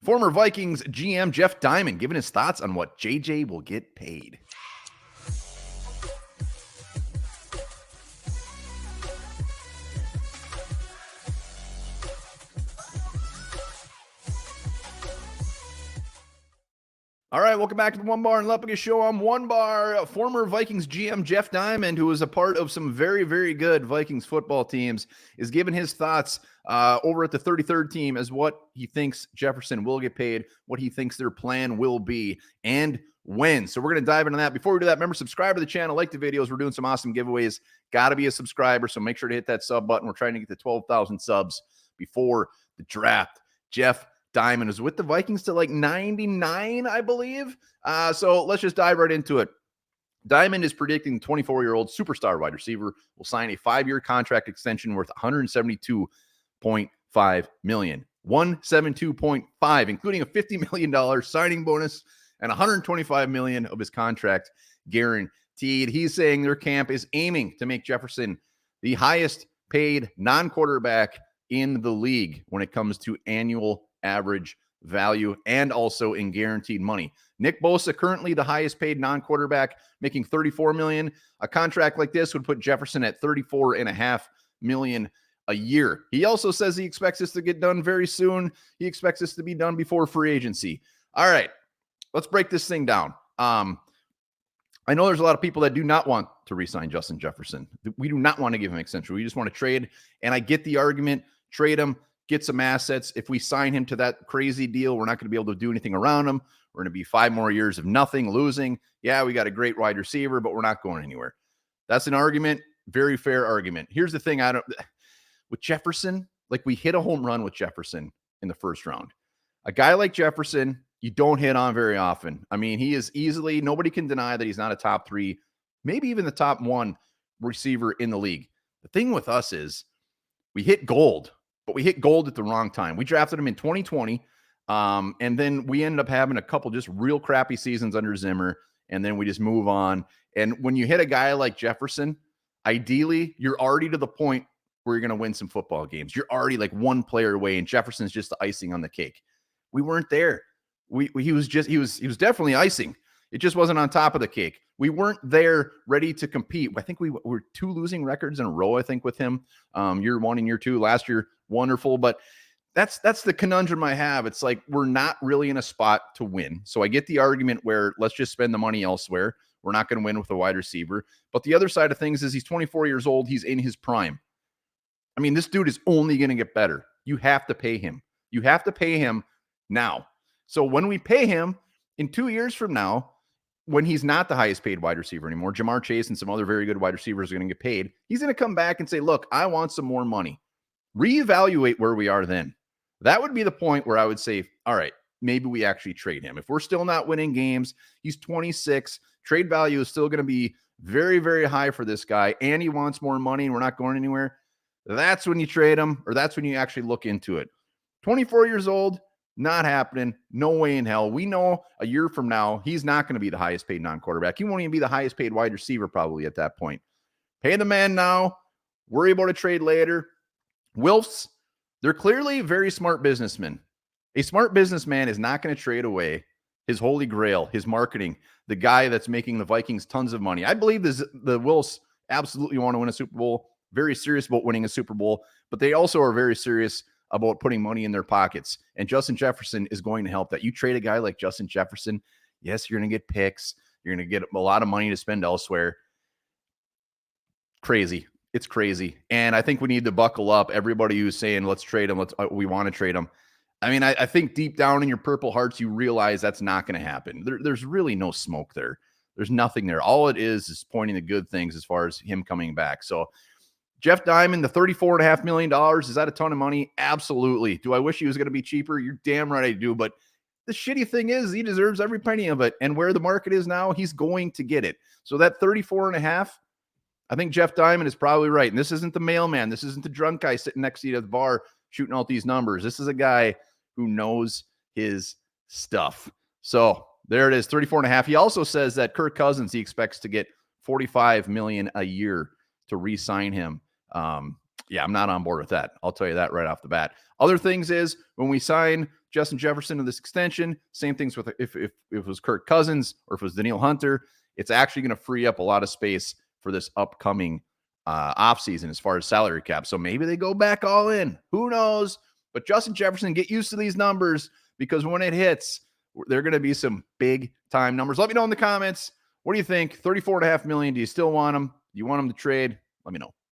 Former Vikings GM Jeff Diamond giving his thoughts on what JJ will get paid. All right, welcome back to the Onebar and Lupagus show. I'm Onebar. Former Vikings GM Jeff Diamond, who was a part of some very, very good Vikings football teams, is giving his thoughts over at the 33rd team as what he thinks Jefferson will get paid, what he thinks their plan will be, and when. So we're going to dive into that. Before we do that, remember, subscribe to the channel, like the videos. We're doing some awesome giveaways. Got to be a subscriber, so make sure to hit that sub button. We're trying to get to 12,000 subs before the draft. Jeff Diamond is with the Vikings to like 99, I believe. So let's just dive right into it. Diamond is predicting the 24-year-old superstar wide receiver will sign a 5-year contract extension worth $172.5 million. 172.5, including a $50 million signing bonus and $125 million of his contract guaranteed. He's saying their camp is aiming to make Jefferson the highest paid non-quarterback in the league when it comes to annual average value and also in guaranteed money. Nick Bosa, currently the highest paid non-quarterback, making $34 million. A contract like this would put Jefferson at $34.5 million a year. He also says he expects this to get done very soon. He expects this to be done before free agency. All right, let's break this thing down. I know there's a lot of people that do not want to re-sign Justin Jefferson. We do not want to give him extension. We just want to trade, and I get the argument. Trade him, get some assets. If we sign him to that crazy deal, we're not going to be able to do anything around him. We're going to be 5 more years of nothing, losing. Yeah, we got a great wide receiver, but we're not going anywhere. That's an argument, very fair argument. Here's the thing, with Jefferson, like we hit a home run with Jefferson in the first round. A guy like Jefferson, you don't hit on very often. I mean, he is easily, nobody can deny that he's not a top 3, maybe even the top 1 receiver in the league. The thing with us is we hit gold, but we hit gold at the wrong time. We drafted him in 2020, and then we ended up having a couple just real crappy seasons under Zimmer, and then we just move on. And when you hit a guy like Jefferson, ideally, you're already to the point where you're going to win some football games. You're already like one player away, and Jefferson's just the icing on the cake. We weren't there. He was definitely icing. It just wasn't on top of the cake. We weren't there ready to compete. I think we were 2 losing records in a row, I think, with him. Year 1 and year 2. Last year, wonderful. But that's the conundrum I have. It's like we're not really in a spot to win. So I get the argument where let's just spend the money elsewhere. We're not going to win with a wide receiver. But the other side of things is he's 24 years old. He's in his prime. I mean, this dude is only going to get better. You have to pay him. You have to pay him now. So when we pay him in 2 years from now, when he's not the highest paid wide receiver anymore, Jamar Chase and some other very good wide receivers are going to get paid. He's going to come back and say, look, I want some more money. Reevaluate where we are then. That would be the point where I would say, all right, maybe we actually trade him. If we're still not winning games, he's 26. Trade value is still going to be very, very high for this guy, and he wants more money, and we're not going anywhere. That's when you trade him, or that's when you actually look into it. 24 years old, not happening. No way in hell. We know a year from now, he's not going to be the highest paid non-quarterback. He won't even be the highest paid wide receiver probably at that point. Pay the man now. Worry about a trade later. Wilfs, they're clearly very smart businessmen. A smart businessman is not going to trade away his holy grail, his marketing, the guy that's making the Vikings tons of money. I believe the Wilfs absolutely want to win a Super Bowl, very serious about winning a Super Bowl, but they also are very serious about putting money in their pockets. And Justin Jefferson is going to help that. You trade a guy like Justin Jefferson, yes, you're going to get picks. You're going to get a lot of money to spend elsewhere. Crazy. It's crazy. And I think we need to buckle up. Everybody who's saying, let's trade him. We want to trade him. I mean, I think deep down in your purple hearts, you realize that's not going to happen. There's really no smoke there. There's nothing there. All it is pointing to good things as far as him coming back. So Jeff Diamond, the $34.5 million, is that a ton of money? Absolutely. Do I wish he was going to be cheaper? You're damn right I do. But the shitty thing is he deserves every penny of it. And where the market is now, he's going to get it. So that 34.5, I think Jeff Diamond is probably right. And this isn't the mailman. This isn't the drunk guy sitting next to you at the bar shooting out these numbers. This is a guy who knows his stuff. So there it is, 34.5. He also says that Kirk Cousins, he expects to get $45 million a year to re-sign him. Yeah, I'm not on board with that. I'll tell you that right off the bat. Other things is when we sign Justin Jefferson to this extension, same things with if it was Kirk Cousins or if it was Danielle Hunter, it's actually going to free up a lot of space for this upcoming offseason as far as salary cap. So maybe they go back all in. Who knows? But Justin Jefferson, get used to these numbers because when it hits, there are going to be some big time numbers. Let me know in the comments. What do you think? $34.5 million. Do you still want him? Do you want him to trade? Let me know.